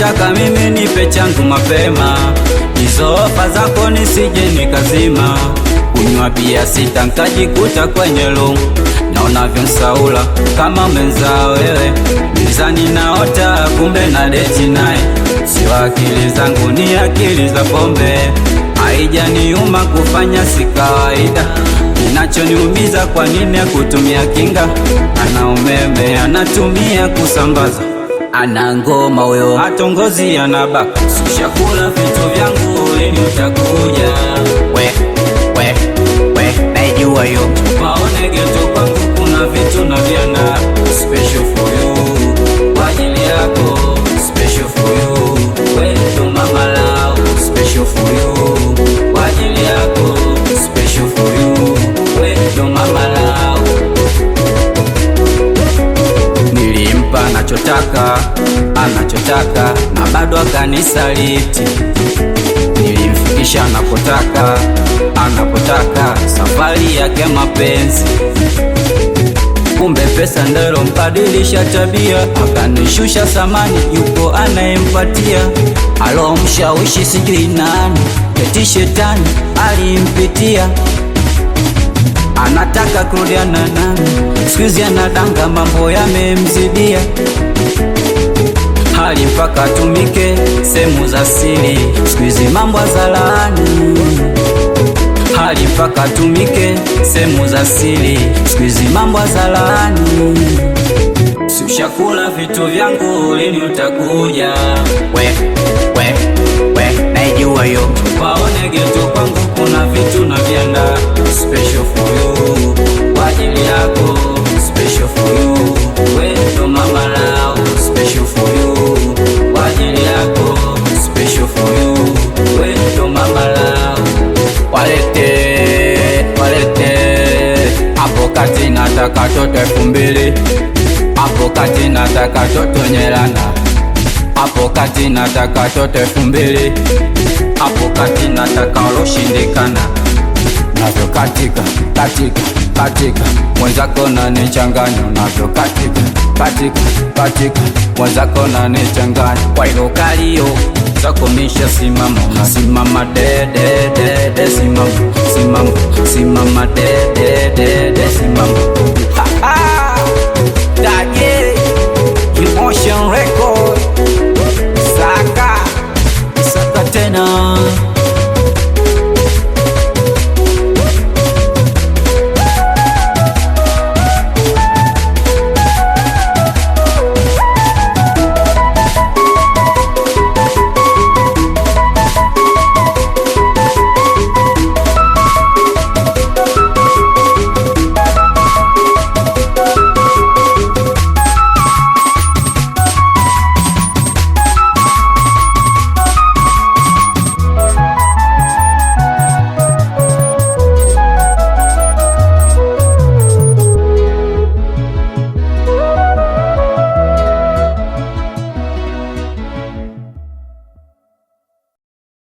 nachotaka mimi nipe changu mapema, hizo ofa zako nisije nikazima. Kunywa bia sita nkajikuta kwenye lungu, na unavyonsaula kama menzao wewe. Mizani naota kumbe na deti naye, sio akili zangu ni akili za pombe. Haijaniuma kufanya si kawaida, kinachoniumiza kwa nini kutumia kinga. Ana umeme anatumia kusambaza, ana ngoma huyo hatongozi anabaka. Sikushakula vitu vyangu lini utakuja? Naijua yo paone geto kwangu kuna vitu na viana. Special for you, kwa ajili yako. Special for you, wewe ndo mama lao. Special for you, kwa ajili yako. Special for you, wewe ndo mama lao. Nilimpa anachotaka na bado akanisaliti. Nilimfikisha anapotaka safari yake mapenzi. Kumbe pesa ndelo mbadilisha tabia, akanishusha samani, yuko anayempatia. Alomshawishi sijui nani, eti shetani alimpitia. Anataka kurudiana nami, sikuizi anadanga, mambo yamemzidia. Hali mpaka atumike sehemu za siri, sikuizi mambo zalaani. Hali mpaka atumike sehemu za siri, sikuizi mambo zalaani. Si ushakula vitu vyangu lini utakuja? Naijua yo paone geto kwangu kuna vitu na vianda. Special for you, kwa ajili yako. Special for you, wewe ndo mama lao. Special for you, kwa ajili yako. Special for you, wewe ndo mama lao. Walete hapo kati nataka toto 2000, hapo kati nataka toto nyelana. Hapo kati nataka toto 2000, hapo kati nataka uloshindikana. Navyo katika mwenzako na nichanganya. Navyo katika mwenzako na nichanganya. Kwa ilo kalio zakomisha simama, unasimama de simama, simama de simama.